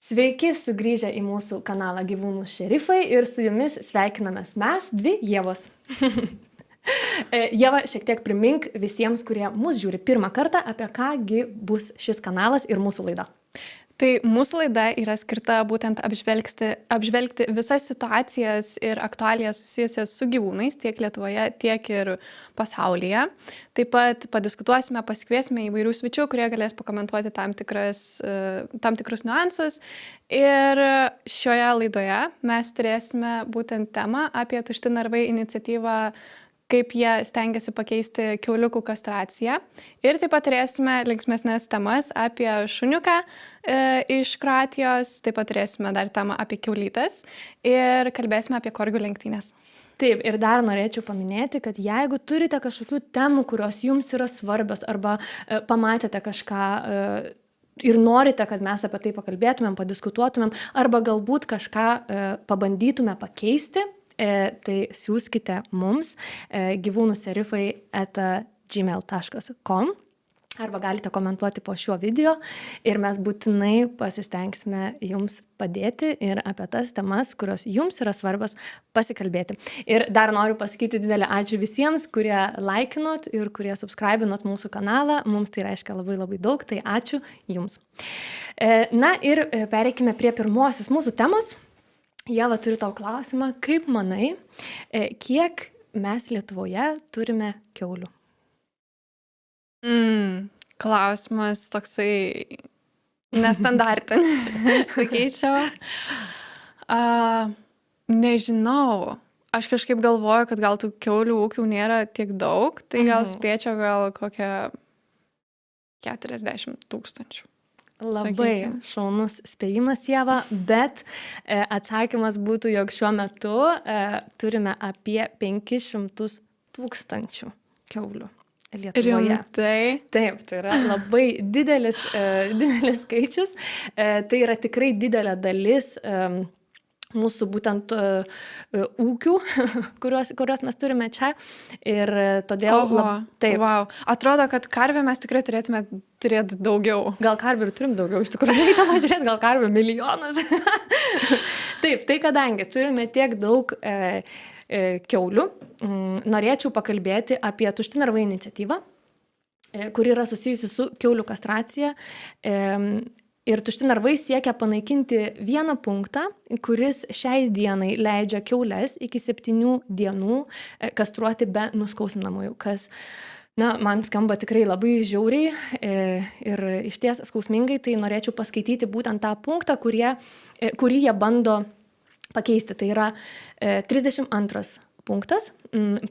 Sveiki sugrįžę į mūsų kanalą Gyvūnų šerifai ir su jumis sveikinamės mes, dvi Ievos. Ieva, šiek tiek primink visiems, kurie mus žiūri pirmą kartą, apie kągi bus šis kanalas ir mūsų laida. Tai mūsų laida yra skirta būtent apžvelgti visas situacijas ir aktualijas susijusias su gyvūnais tiek Lietuvoje, tiek ir pasaulyje. Taip pat padiskutuosime, pasikviesime įvairių svečių, kurie galės pakomentuoti tam tikrus niuansus. Ir šioje laidoje mes turėsime būtent temą apie Tušti narvai iniciatyvą, kaip jie stengiasi pakeisti kiauliukų kastraciją. Ir taip pat turėsime linksmesnės temas apie šuniuką iš Kroatijos, taip pat turėsime dar temą apie kiaulytes ir kalbėsime apie korgių lenktynės. Taip, ir dar norėčiau paminėti, kad jeigu turite kažkokių temų, kurios jums yra svarbios, arba pamatėte kažką ir norite, kad mes apie tai pakalbėtumėm, padiskutuotumėm, arba galbūt kažką pabandytume pakeisti, tai siųskite mums gyvūnuserifai@gmail.com arba galite komentuoti po šiuo video ir mes būtinai pasistengsime jums padėti ir apie tas temas, kurios jums yra svarbios, pasikalbėti. Ir dar noriu pasakyti didelį ačiū visiems, kurie laikinot ir kurie subscribinot mūsų kanalą. Mums tai reiškia labai labai daug, tai ačiū jums. Na ir pereikime prie pirmosios mūsų temos. Ieva, turiu tau klausimą, kaip manai, kiek mes Lietuvoje turime kiaulių? Klausimas toksai nestandartinis, sakyčiau. Nežinau, aš kažkaip galvoju, kad gal tų kiaulių ūkių nėra tiek daug, tai gal spėčiau gal kokią 40 000. Labai šaunus spėjimas, Ieva, bet atsakymas būtų, jog šiuo metu turime apie 500 000 kiaulių Lietuvoje. Rimtai? Taip, tai yra labai didelis skaičius, tai yra tikrai didelė dalis mūsų būtent ūkių, kuriuos mes turime čia ir todėl... Taip. Wow. Atrodo, kad karvę mes tikrai turėtume turėti daugiau. Gal karvių ir turim daugiau, iš tikrųjų, reikėtų žiūrėti, gal karvių milijonas. Taip, tai kadangi turime tiek daug kiaulių, norėčiau pakalbėti apie Tušti narvai iniciatyvą, kuri yra susijusi su kiaulių kastracija. Ir Tušti narvai siekia panaikinti vieną punktą, kuris šiai dienai leidžia kiaules iki 7 dienų kastruoti be nuskausminamųjų, kas man skamba tikrai labai žiauriai ir išties skausmingai, tai norėčiau paskaityti būtent tą punktą, kurį jie bando pakeisti. Tai yra 32 punktas.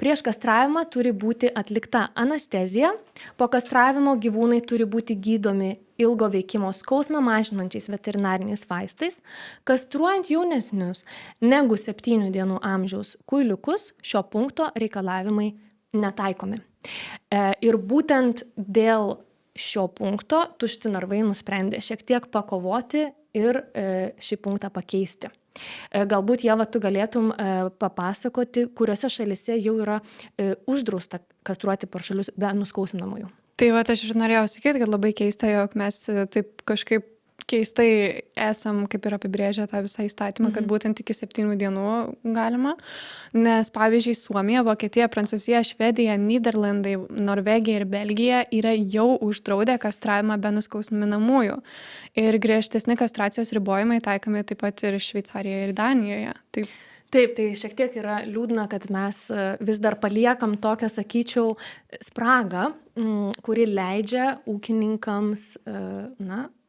Prieš kastravimą turi būti atlikta anestezija. Po kastravimo gyvūnai turi būti gydomi ilgo veikimo skausmą mažinančiais veterinariniais vaistais. Kastruojant jaunesnius negu 7 dienų amžiaus kuiliukus, šio punkto reikalavimai netaikomi. Ir būtent dėl šio punkto Tušti narvai nusprendė šiek tiek pakovoti ir šį punktą pakeisti. Galbūt, Ieva, tu galėtum papasakoti, kuriuose šalyse jau yra uždrausta kastruoti paršelius be nuskausminamųjų. Tai aš ir norėjau sakyti, kad labai keista, jog mes taip kažkaip keistai esam kaip ir apibrėžę tą visą įstatymą, kad būtent iki 7 dienų galima. Nes pavyzdžiui, Suomija, Vokietija, Prancūzija, Švedija, Nyderlandai, Norvegija ir Belgija yra jau uždraudę kastravimą be nuskausminamųjų. Ir griežtesni kastracijos ribojimai taikomi taip pat ir Šveicarijoje ir Danijoje. Taip, tai šiek tiek yra liūdna, kad mes vis dar paliekam tokią, sakyčiau, spragą, kuri leidžia ūkininkams,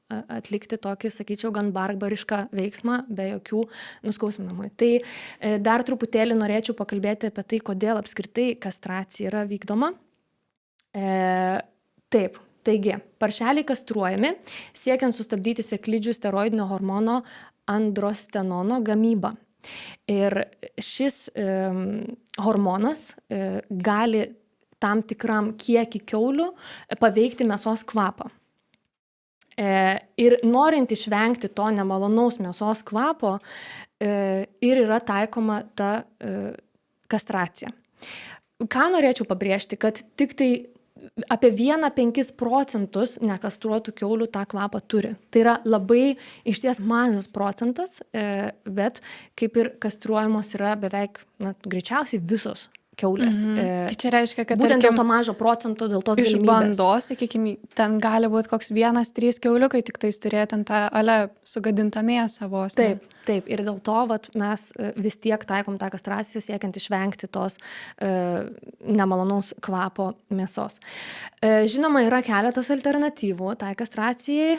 atlikti tokį, sakyčiau, gan barbarišką veiksmą be jokių nuskausminamųjų. Tai dar truputėlį norėčiau pakalbėti apie tai, kodėl apskritai kastracija yra vykdoma. Taip, taigi, paršeliai kastruojami, siekiant sustabdyti sėklidžių steroidinio hormono androstenono gamybą. Ir šis hormonas gali tam tikram kiekį kiaulių paveikti mėsos kvapą. Ir norint išvengti to nemalonaus mėsos kvapo, ir yra taikoma ta kastracija. Ką norėčiau pabrėžti, kad tik tai apie 1,5% nekastruotų kiaulių tą kvapą turi. Tai yra labai išties mažas procentas, bet kaip ir kastruojamos yra beveik, greičiausiai visos kiaulės. Tai čia reiškia, kad būtent dėl to mažo procento, dėl tos iš galimybės. bandos, sakykime, ten gali būti koks 1-3 kiauliukai, tik tais turėti ten tą sugadintą mėsą vos. Taip. Ir dėl to mes vis tiek taikom tą kastraciją, siekiant išvengti tos nemalonaus kvapo mėsos. Žinoma, yra keletas alternatyvų tai kastracijai.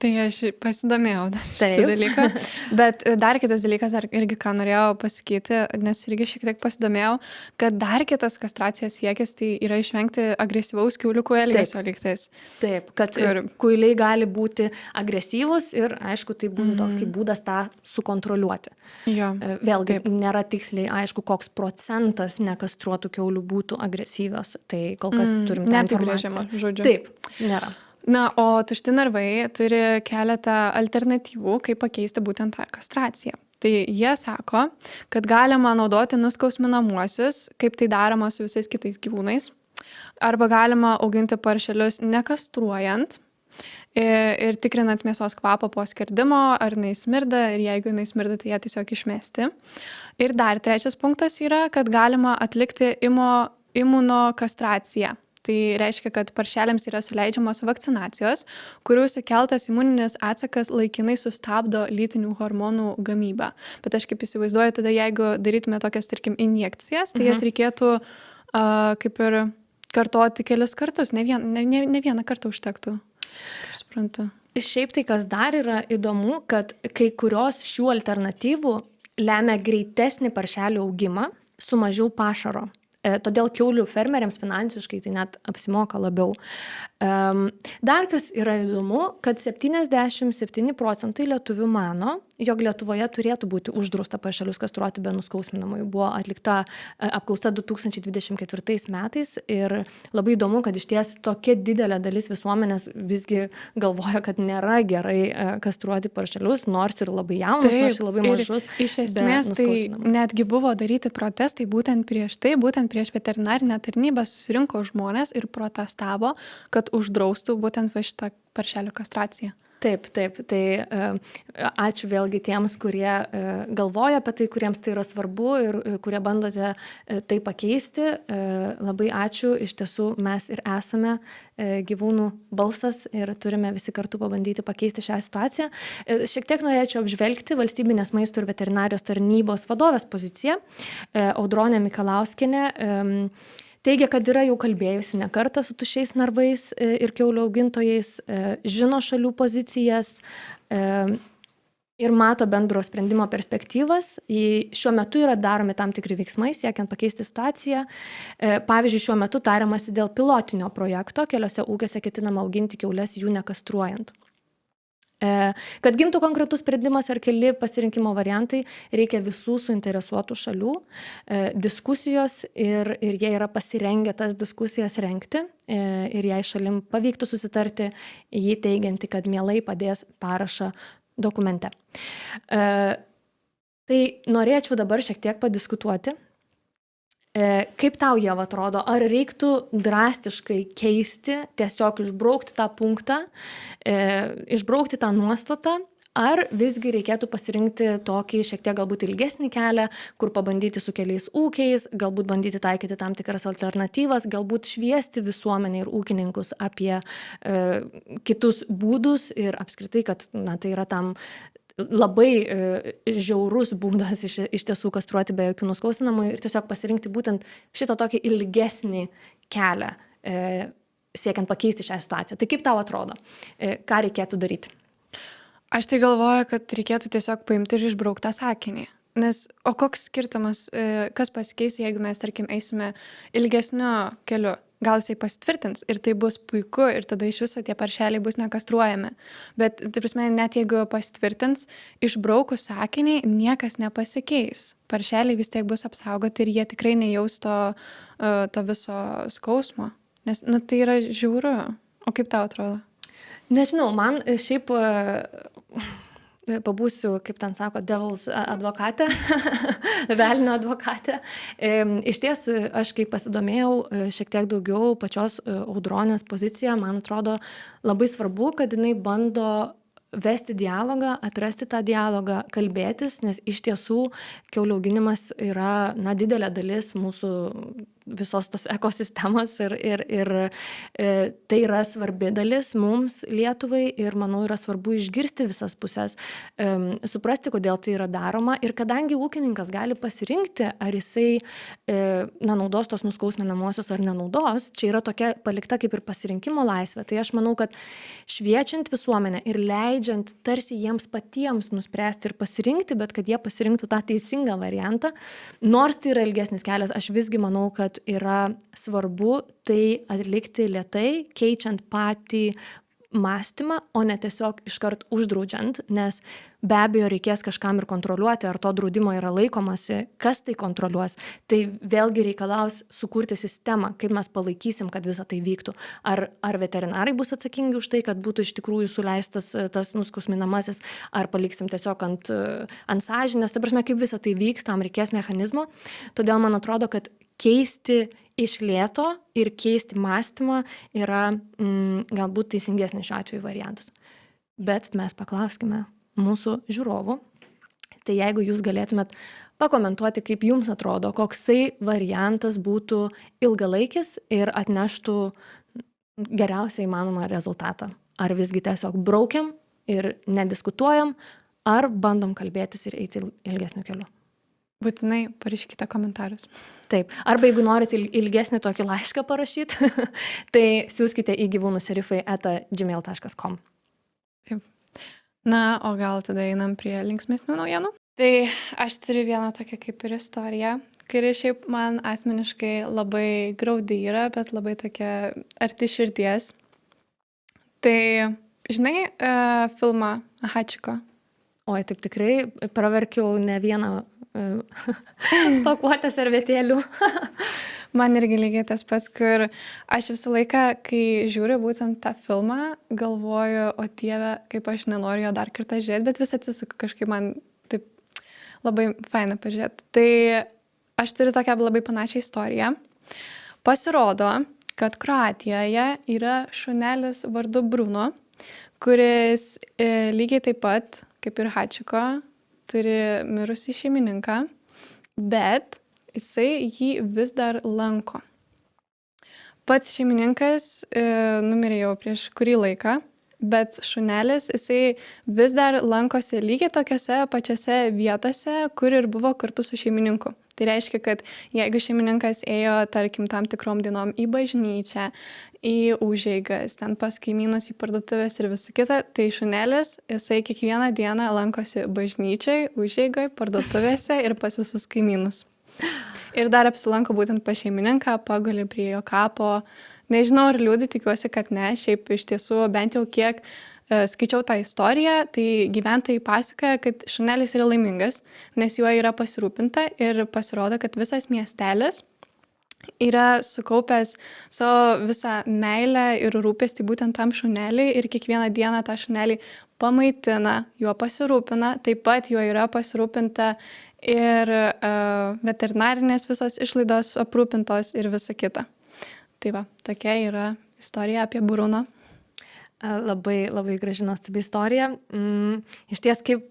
Tai aš pasidomėjau dar šitą dalyką. Bet dar kitas dalykas, irgi ką norėjau pasakyti, nes irgi šiek tiek pasidomėjau, kad dar kitas kastracijos siekis tai yra išvengti agresyvaus kiauliukų elgesio lygtais. Taip, kad kuiliai gali būti agresyvūs ir, aišku, tai būtų toks kaip būdas tą sukontroliuoti. Jo, vėlgi, nėra tiksliai aišku, koks procentas nekastruotų kiaulių būtų agresyvios. Tai kol kas turim tą informaciją. Žodžiu. Taip, nėra. Na, o tušti narvai turi keletą alternatyvų, kaip pakeisti būtent tą kastraciją. Tai jie sako, kad galima naudoti nuskausminamuosius, kaip tai daroma su visais kitais gyvūnais. Arba galima auginti paršelius nekastruojant ir tikrinant mėsos kvapą po skerdimo, ar jinai smirda, ir jeigu jinai smirda, tai ją tiesiog išmesti. Ir dar trečias punktas yra, kad galima atlikti imunokastraciją. Tai reiškia, kad paršeliams yra suleidžiamos vakcinacijos, kurių sukeltas imuninis atsakas laikinai sustabdo lytinių hormonų gamybą. Bet aš kaip įsivaizduoju, tada jeigu darytume tokias, tarkim, injekcijas, tai jas reikėtų kaip ir kartoti kelis kartus, ne vieną kartą užtektų, kaip suprantu. Šiaip tai, kas dar yra įdomu, kad kai kurios šių alternatyvų lemia greitesnį paršelių augimą su mažiau pašaro. Todėl kiaulių fermeriams finansiškai tai net apsimoka labiau. Dar kas yra įdomu, kad 77% lietuvių mano, jog Lietuvoje turėtų būti uždrausta paršelius kastruoti be nuskausminamųjų. Buvo atlikta apklausa 2024 metais ir labai įdomu, kad iš ties tokia didelė dalis visuomenės visgi galvoja, kad nėra gerai kastruoti paršelius, nors ir labai jaunus, nors ir labai mažus. Iš esmės tai netgi buvo daryti protestai būtent prieš veterinarinę tarnybą susirinko žmonės ir protestavo, kad uždraustų būtent va šitą paršelių kastraciją. Taip. Tai ačiū vėlgi tiems, kurie galvoja apie tai, kuriems tai yra svarbu ir kurie bandote tai pakeisti. Labai ačiū. Iš tiesų mes ir esame gyvūnų balsas ir turime visi kartu pabandyti pakeisti šią situaciją. Šiek tiek norėčiau apžvelgti Valstybinės maisto ir veterinarijos tarnybos vadovės poziciją. Audronė Mikalauskienė teigia, kad yra jau kalbėjusi ne kartą su tuščiais narvais ir kiaulių augintojais, žino šalių pozicijas ir mato bendro sprendimo perspektyvas. Šiuo metu yra daromi tam tikri veiksmai, siekiant pakeisti situaciją. Pavyzdžiui, šiuo metu tariamasi dėl pilotinio projekto, keliose ūkiuose ketinama auginti kiaules jų nekastruojant. Kad gimtų konkretus sprendimas ar keli pasirinkimo variantai, reikia visų suinteresuotų šalių diskusijos ir jie yra pasirengę tas diskusijas rengti ir jei šalim pavyktų susitarti, jį teigianti, kad mielai padės parašą dokumente. Tai norėčiau dabar šiek tiek padiskutuoti. Kaip tau, Ieva, atrodo, ar reiktų drastiškai keisti, tiesiog išbraukti tą punktą, išbraukti tą nuostatą, ar visgi reikėtų pasirinkti tokį šiek tiek galbūt ilgesnį kelią, kur pabandyti su keliais ūkiais, galbūt bandyti taikyti tam tikras alternatyvas, galbūt šviesti visuomenę ir ūkininkus apie kitus būdus ir apskritai, kad tai yra tam labai žiaurus būdas iš tiesų kastruoti be jokių nuskausminamųjų ir tiesiog pasirinkti būtent šitą tokį ilgesnį kelią, siekiant pakeisti šią situaciją. Tai kaip tau atrodo, ką reikėtų daryti? Aš tai galvoju, kad reikėtų tiesiog paimti ir išbrauktą sakinį. Nes, o koks skirtumas, kas pasikeis, jeigu mes, tarkim, eisime ilgesniu keliu? Gal jisai pasitvirtins ir tai bus puiku ir tada iš viso tie paršeliai bus nekastruojami. Bet, tai prasme, net jeigu pasitvirtins, išbraukus sakinį niekas nepasikeis. Paršeliai vis tiek bus apsaugoti ir jie tikrai nejaus to viso skausmo. Nes, tai yra žiauru. O kaip tau atrodo? Nežinau, man šiaip pabūsiu, kaip ten sako, devil's advokatė, velnio advokatė. Iš ties, aš kai pasidomėjau šiek tiek daugiau pačios Audronės poziciją, man atrodo labai svarbu, kad jinai bando vesti dialogą, atrasti tą dialogą, kalbėtis, nes iš tiesų kiaulių auginimas yra didelė dalis mūsų visos tos ekosistemos ir tai yra svarbi dalis mums Lietuvai ir manau yra svarbu išgirsti visas pusės, suprasti, kodėl tai yra daroma ir kadangi ūkininkas gali pasirinkti, ar jisai naudos tos nuskausminamosios ar nenaudos, čia yra tokia palikta kaip ir pasirinkimo laisvė, tai aš manau, kad šviečiant visuomenę ir leidžiant tarsi jiems patiems nuspręsti ir pasirinkti, bet kad jie pasirinktų tą teisingą variantą, nors tai yra ilgesnis kelias, aš visgi manau, kad yra svarbu tai atlikti lėtai, keičiant patį mąstymą, o ne tiesiog iškart uždraudžiant, nes be abejo reikės kažkam ir kontroliuoti, ar to draudimo yra laikomasi, kas tai kontroliuos. Tai vėlgi reikalaus sukurti sistemą, kaip mes palaikysim, kad visa tai vyktų. Ar veterinarai bus atsakingi už tai, kad būtų iš tikrųjų suleistas tas nuskausminamasis, ar paliksim tiesiog ant sąžinės. Ta prasme, kaip visa tai vyks, tam reikės mechanizmo. Todėl man atrodo, kad keisti iš lėto ir keisti mąstymą yra galbūt teisingesnis šiuo atveju variantas. Bet mes paklauskime mūsų žiūrovų. Tai jeigu jūs galėtumėt pakomentuoti, kaip jums atrodo, koksai variantas būtų ilgalaikis ir atneštų geriausiai įmanomą rezultatą. Ar visgi tiesiog braukiam ir nediskutuojam, ar bandom kalbėtis ir eiti ilgesniu keliu. Būtinai parašykite komentarus. Taip. Arba jeigu norite ilgesnį tokį laišką parašyti, tai siūskite į gyvūnuserifai@gmail.com. Taip. Na, o gal tada einam prie linksmesnių naujienų? Tai aš turiu vieną tokią kaip ir istoriją, kuri šiaip man asmeniškai labai graudi yra, bet labai tokia arti širdies. Tai, žinai, filmą Hachiko? Oi, taip tikrai praverkiau ne vieną pakuotę servetėlių. Man irgi lygiai tas pats, kur aš visą laiką, kai žiūriu būtent tą filmą, galvoju, o Dieve, kaip aš nenoriu jo dar kartą žiūrėti, bet vis atsisuku, kažkaip man taip labai faina pažiūrėti. Tai aš turiu tokią labai panašią istoriją. Pasirodo, kad Kroatijoje yra šunelis vardu Bruno, kuris lygiai taip pat, kaip ir Hachiko, turi mirusį šeimininką, bet jisai jį vis dar lanko. Pats šeimininkas numirė jau prieš kurį laiką, bet šunelis jisai vis dar lankosi lygiai tokiose pačiose vietose, kur ir buvo kartu su šeimininku. Tai reiškia, kad jeigu šeimininkas ėjo, tarkim, tam tikrom dienom į bažnyčią, į užeigas, ten pas kaimynus, į parduotuvės ir visą kitą, tai šunelis, jisai kiekvieną dieną lankosi bažnyčiai, užeigai, parduotuvėse ir pas visus kaimynus. Ir dar apsilanko būtent pas šeimininką, paguli prie jo kapo. Nežinau, ar liūdį, tikiuosi, kad ne. Šiaip iš tiesų, bent jau kiek skaičiau tą istoriją, tai gyventojai pasakoja, kad šunelis yra laimingas, nes juo yra pasirūpinta ir pasirodo, kad visas miestelis yra sukaupęs savo visą meilę ir rūpestį būtent tam šuneliui ir kiekvieną dieną tą šunelį pamaitina, juo pasirūpina, taip pat juo yra pasirūpinta ir veterinarinės visos išlaidos aprūpintos ir visa kita. Tai va, tokia yra istorija apie Bruno. Labai, labai graži nuostabi istorija. Iš ties kaip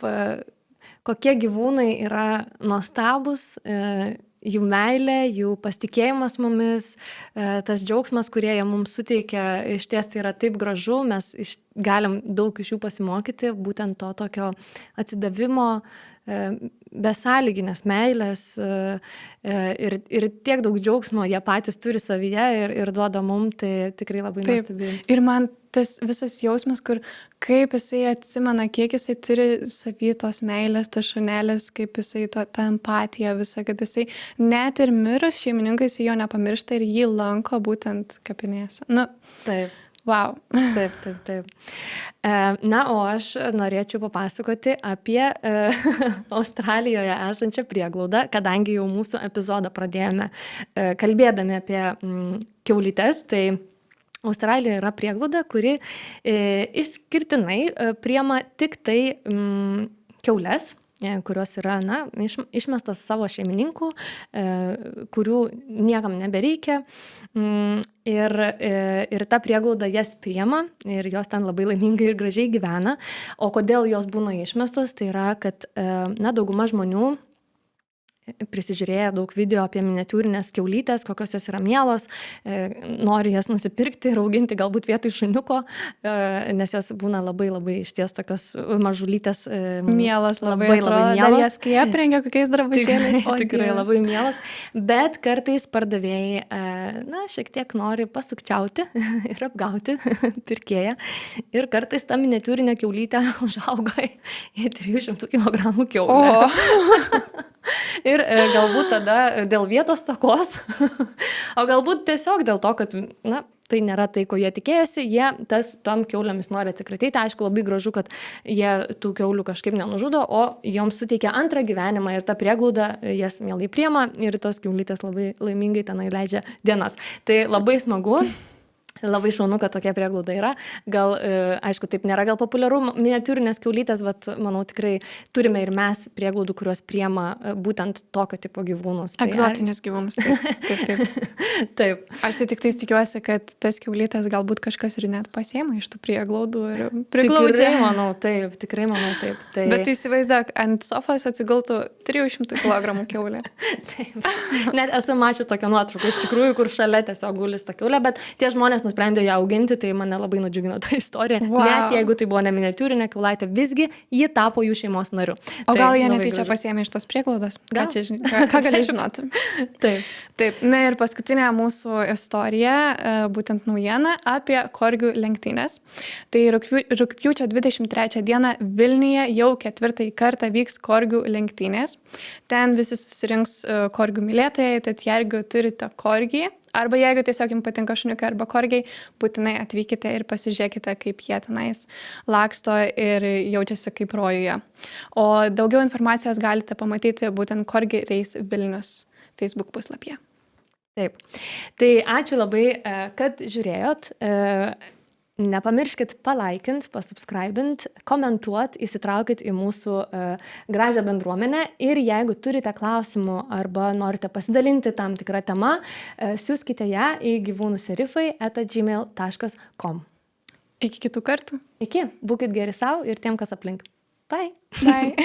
kokie gyvūnai yra nuostabus, jų meilė, jų pasitikėjimas mumis, tas džiaugsmas, kurie jie mums suteikia, iš ties tai yra taip gražu, mes galim daug iš jų pasimokyti, būtent to tokio atsidavimo, besąlyginės meilės ir tiek daug džiaugsmo jie patys turi savyje ir duoda mum, tai tikrai labai nuostabi. Ir man tas visas jausmas, kur kaip jisai atsimena, kiek jisai turi savy tos meilės, tas šunelis, kaip jisai tą empatiją visą, kad jisai net ir mirus šeimininkai jisai jo nepamiršta ir jį lanko būtent kapinėse. Nu, taip. Wow. Taip. Na, o aš norėčiau papasakoti apie Australijoje esančią prieglaudą, kadangi jau mūsų epizodą pradėjome kalbėdami apie kiaulytes, tai Australijoje yra prieglauda, kuri išskirtinai priema tik tai kiaules, kurios yra išmestos savo šeimininkų, kurių niekam nebereikia. Ir ta prieglauda jas priema ir jos ten labai laimingai ir gražiai gyvena. O kodėl jos būna išmestos, tai yra, kad dauguma žmonių prisižiūrėję daug video apie miniatiūrinės kiaulytės, kokios jos yra mielos, nori jas nusipirkti ir auginti galbūt vietoj šuniuko, nes jos būna labai labai išties tokios mažulytės. Mielos, labai mielos. Jas kai aprengia kokiais drabužėliais. Tikrai labai mielos, bet kartais pardavėjai, šiek tiek nori pasukčiauti ir apgauti pirkėją. Ir kartais ta miniatiūrinė kiaulytė užauga į 300 kg kiaulę. Ir galbūt tada dėl vietos takos, o galbūt tiesiog dėl to, kad tai nėra tai, ko jie tikėjosi, jie tom kiaulėmis nori atsikratyti. Aišku, labai gražu, kad jie tų kiaulių kažkaip nenužudo, o joms suteikia antrą gyvenimą ir ta prieglauda jas mielai priema ir tos kiaulytės labai laimingai tenai leidžia dienas. Tai labai smagu. Labai šaunu, kad tokia prieglauda yra. Gal, aišku, taip nėra gal populiaru miniatiūrinės kiaulytės, bet manau tikrai turime ir mes prieglaudų, kurios priema būtent tokio tipo gyvūnus. Egzotinius gyvūnus, taip. Taip. Aš tai tik tais tikiuosi, kad tas kiaulytės galbūt kažkas ir net pasiema iš tų prieglaudų ir priglaudžia. Tikrai manau taip. Bet įsivaizduok, ant sofos atsigultų 300 kg kiaulė. Taip. Net esu mačius tokią nuotrauką, iš tikrųjų, kur šalia tiesiog gulis ta kiaulė, bet tie žmonės nusprendė ją auginti, tai mane labai nudžiugino ta istorija. Wow. Net jeigu tai buvo ne miniatiūrinė kiaulaitė, visgi ji tapo jų šeimos nariu. O gal jie netyčia pasiėmė iš tos prieglaudos? Ką gali žinoti? Taip. Na ir paskutinė mūsų istorija, būtent naujiena apie korgių lenktynės. Tai rugpjūčio 23 dieną Vilniuje jau 4. kartą vyks korgių lenktynės. Ten visi susirinks korgių mylėtojai, tad jeigu turite korgį, arba jeigu tiesiog jums patinka šuniukai arba korgiai, būtinai atvykite ir pasižiūrėkite, kaip jie tenais laksto ir jaučiasi kaip rojuje. O daugiau informacijos galite pamatyti būtent Corgi Race Vilnius Facebook puslapyje. Taip. Tai ačiū labai, kad žiūrėjot. Nepamirškit palaikint, pasubscribint, komentuot, įsitraukit į mūsų gražią bendruomenę ir jeigu turite klausimų arba norite pasidalinti tam tikrą temą, siųskite ją į gyvūnusirifai@gmail.com. Iki kitų kartų. Iki. Būkit geri sau ir tiem, kas aplink. Bye. Bye.